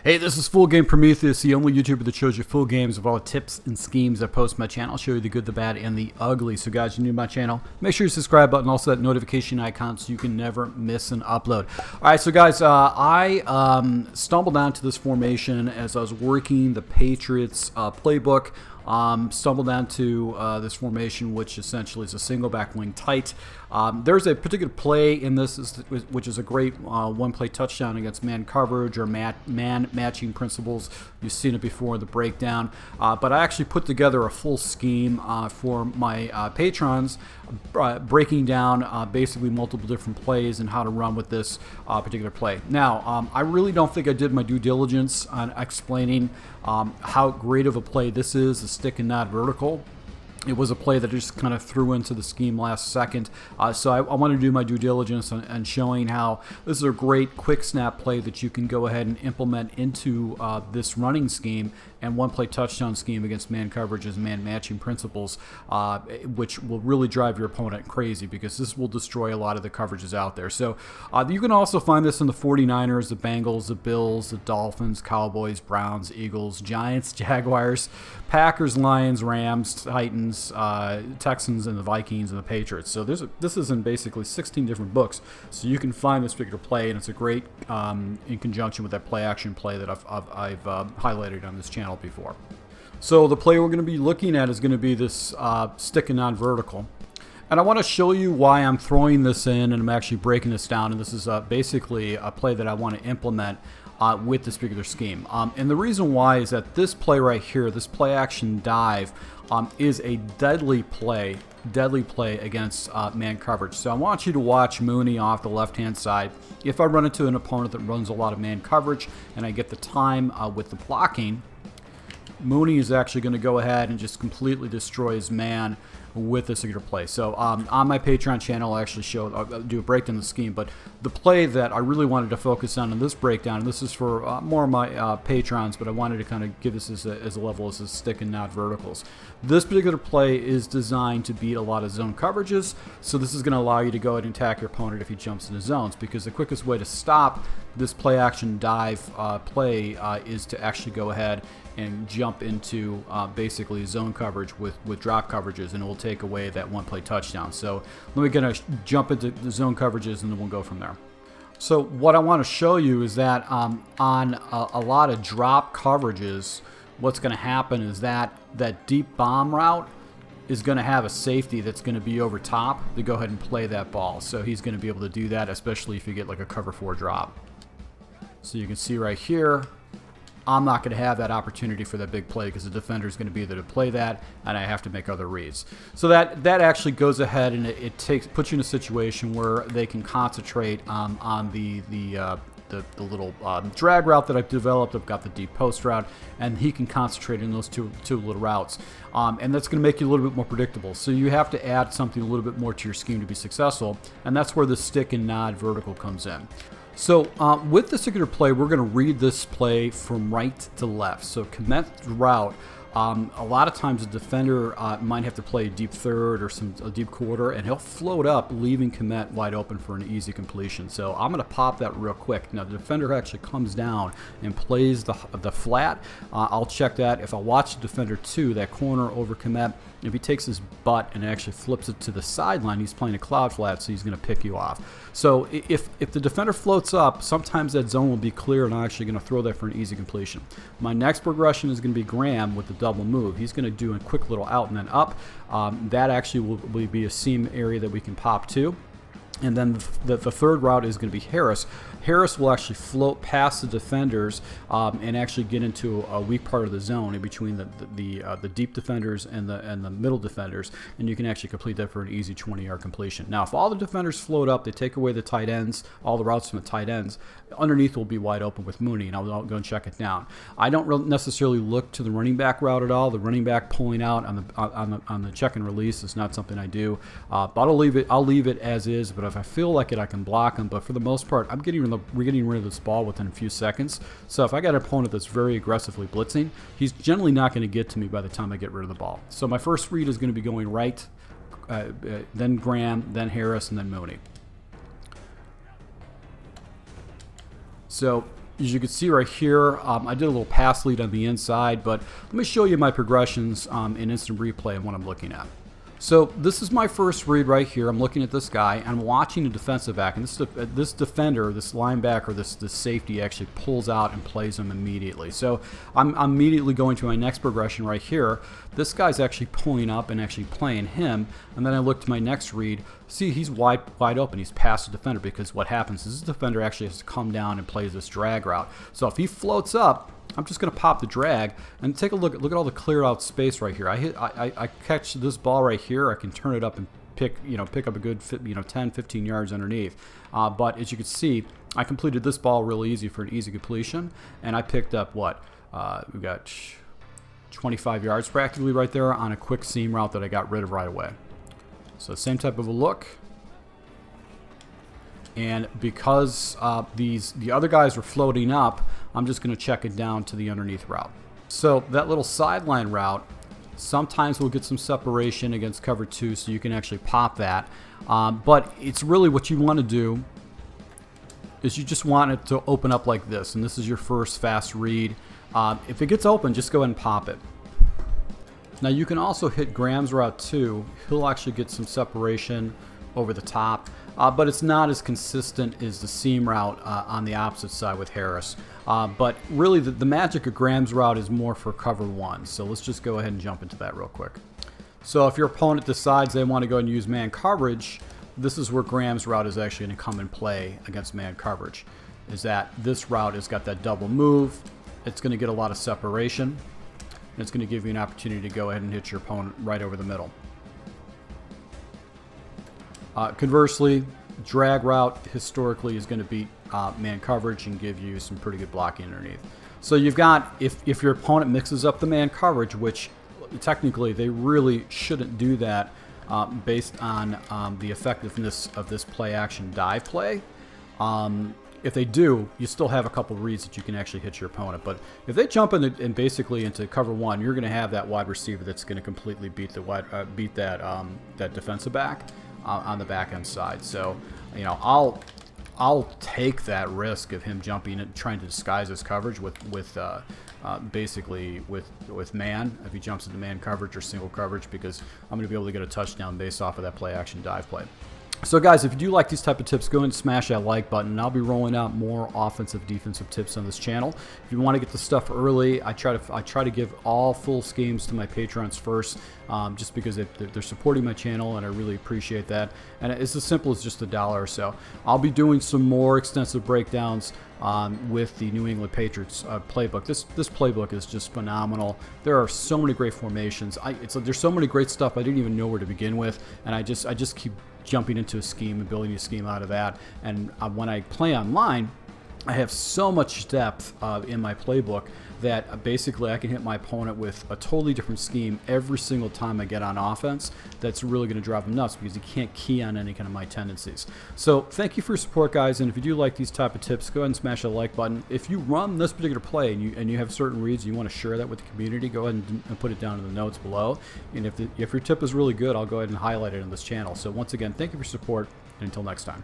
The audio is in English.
Hey, this is Full Game Prometheus, the only YouTuber that shows you full games of all the tips and schemes I post on my channel. I'll show you the good, the bad, and the ugly. So guys, you're new to my channel, make sure you subscribe button, also that notification icon so you can never miss an upload. Alright, so guys, I stumbled onto this formation as I was working the Patriots playbook. Stumbled onto this formation, which essentially is a single back wing tight. There's a particular play in this, which is a great one-play touchdown against man coverage or man matching principles. You've seen it before in the breakdown. But I actually put together a full scheme for my patrons, breaking down basically multiple different plays and how to run with this particular play. Now, I really don't think I did my due diligence on explaining how great of a play this is, the stick and not vertical. It was a play that I just kind of threw into the scheme last second. So I wanted to do my due diligence on showing how this is a great quick snap play that you can go ahead and implement into this running scheme and one-play touchdown scheme against man coverages and man matching principles, which will really drive your opponent crazy because this will destroy a lot of the coverages out there. So you can also find this in the 49ers, the Bengals, the Bills, the Dolphins, Cowboys, Browns, Eagles, Giants, Jaguars, Packers, Lions, Rams, Titans, Texans, and the Vikings and the Patriots. So this is in basically 16 different books. So you can find this particular play, and it's a great in conjunction with that play action play that I've highlighted on this channel before. So the play we're going to be looking at is going to be this stick and non-vertical. And I want to show you why I'm throwing this in, and I'm actually breaking this down. And this is basically a play that I want to implement with this particular scheme. And the reason why is that this play right here, this play action dive, is a deadly play against man coverage. So I want you to watch Mooney off the left-hand side. If I run into an opponent that runs a lot of man coverage and I get the time with the blocking, Mooney is actually going to go ahead and just completely destroy his man with this particular play. So on my Patreon channel, I actually do a breakdown of the scheme, but the play that I really wanted to focus on in this breakdown, and this is for more of my patrons, but I wanted to kind of give this as a level as a stick and not verticals. This particular play is designed to beat a lot of zone coverages, so this is going to allow you to go ahead and attack your opponent if he jumps into zones, because the quickest way to stop this play action dive play is to actually go ahead and jump into basically zone coverage with drop coverages, and it will take away that one-play touchdown. So let me gonna jump into the zone coverages, and then we'll go from there. So what I want to show you is that on a lot of drop coverages, what's going to happen is that deep bomb route is going to have a safety that's going to be over top to go ahead and play that ball. So he's going to be able to do that, especially if you get like a cover 4 drop. So you can see right here, I'm not going to have that opportunity for that big play because the defender is going to be there to play that, and I have to make other reads. So that actually goes ahead and it puts you in a situation where they can concentrate on the little drag route that I've developed. I've got the deep post route, and he can concentrate in those two little routes. And that's going to make you a little bit more predictable. So you have to add something a little bit more to your scheme to be successful, and that's where the stick and nod vertical comes in. So with this particular play, we're going to read this play from right to left. So Komet's route, a lot of times the defender might have to play a deep third or a deep quarter, and he'll float up, leaving Komet wide open for an easy completion. So I'm going to pop that real quick. Now the defender actually comes down and plays the flat. I'll check that. If I watch the defender too, that corner over Komet, if he takes his butt and actually flips it to the sideline, he's playing a cloud flat, so he's going to pick you off. So if the defender floats up, sometimes that zone will be clear, and I'm actually going to throw that for an easy completion. My next progression is going to be Graham with the double move. He's going to do a quick little out and then up. That actually will be a seam area that we can pop to. And then the third route is going to be Harris. Harris will actually float past the defenders and actually get into a weak part of the zone in between the deep defenders and the middle defenders, and you can actually complete that for an easy 20-yard completion. Now, if all the defenders float up, they take away the tight ends, all the routes from the tight ends, underneath will be wide open with Mooney, and I'll go and check it down. I don't necessarily look to the running back route at all. The running back pulling out on the check and release is not something I do, but I'll leave it as is. But if I feel like it, I can block him. But for the most part, we're getting rid of this ball within a few seconds. So if I got an opponent that's very aggressively blitzing, he's generally not going to get to me by the time I get rid of the ball. So my first read is going to be going right, then Graham, then Harris, and then Mooney. So As you can see right here, I did a little pass lead on the inside, but let me show you my progressions in instant replay and what I'm looking at. So this is my first read right here. I'm looking at this guy. I'm watching the defensive back, and this defender, this linebacker, this safety actually pulls out and plays him immediately. So I'm immediately going to my next progression right here. This guy's actually pulling up and actually playing him, and then I look to my next read. See, he's wide open. He's past the defender, because what happens is this defender actually has to come down and play this drag route. So if he floats up, I'm just going to pop the drag and take a look at all the cleared out space right here. I catch this ball right here. I can turn it up and pick up a good 10, 15 yards underneath. But as you can see, I completed this ball really easy for an easy completion, and I picked up what we got 25 yards practically right there on a quick seam route that I got rid of right away. So same type of a look. And because the other guys were floating up, I'm just going to check it down to the underneath route. So that little sideline route, sometimes we'll get some separation against cover 2, so you can actually pop that. But it's really what you want to do is you just want it to open up like this. And this is your first fast read. If it gets open, just go ahead and pop it. Now you can also hit Graham's route too. He'll actually get some separation over the top. But it's not as consistent as the seam route on the opposite side with Harris. But really the magic of Graham's route is more for cover 1. So let's just go ahead and jump into that real quick. So if your opponent decides they want to go and use man coverage, this is where Graham's route is actually going to come and play against man coverage. Is that this route has got that double move. It's going to get a lot of separation. And it's going to give you an opportunity to go ahead and hit your opponent right over the middle. Conversely, drag route historically is going to beat man coverage and give you some pretty good blocking underneath. So you've got, if your opponent mixes up the man coverage, which technically they really shouldn't do that based on the effectiveness of this play action dive play. If they do, you still have a couple reads that you can actually hit your opponent. But if they jump in basically into cover 1, you're going to have that wide receiver that's going to completely beat that defensive back on the back end side. So, I'll take that risk of him jumping and trying to disguise his coverage basically with man, if he jumps into man coverage or single coverage, because I'm going to be able to get a touchdown based off of that play action dive play. So guys, if you do like these type of tips, go ahead and smash that like button, and I'll be rolling out more offensive, defensive tips on this channel. If you want to get the stuff early, I try to give all full schemes to my patrons first, just because they're supporting my channel, and I really appreciate that. And it's as simple as just $1 or so. I'll be doing some more extensive breakdowns with the New England Patriots playbook. This playbook is just phenomenal. There are so many great formations. There's so many great stuff I didn't even know where to begin with, and I just keep jumping into a scheme and building a scheme out of that. And when I play online, I have so much depth in my playbook that basically I can hit my opponent with a totally different scheme every single time I get on offense. That's really going to drive them nuts, because you can't key on any kind of my tendencies. So thank you for your support, guys, and if you do like these type of tips, go ahead and smash that like button. If you run this particular play and you have certain reads and you want to share that with the community, go ahead and put it down in the notes below. And if your tip is really good, I'll go ahead and highlight it on this channel. So once again, thank you for your support, and until next time.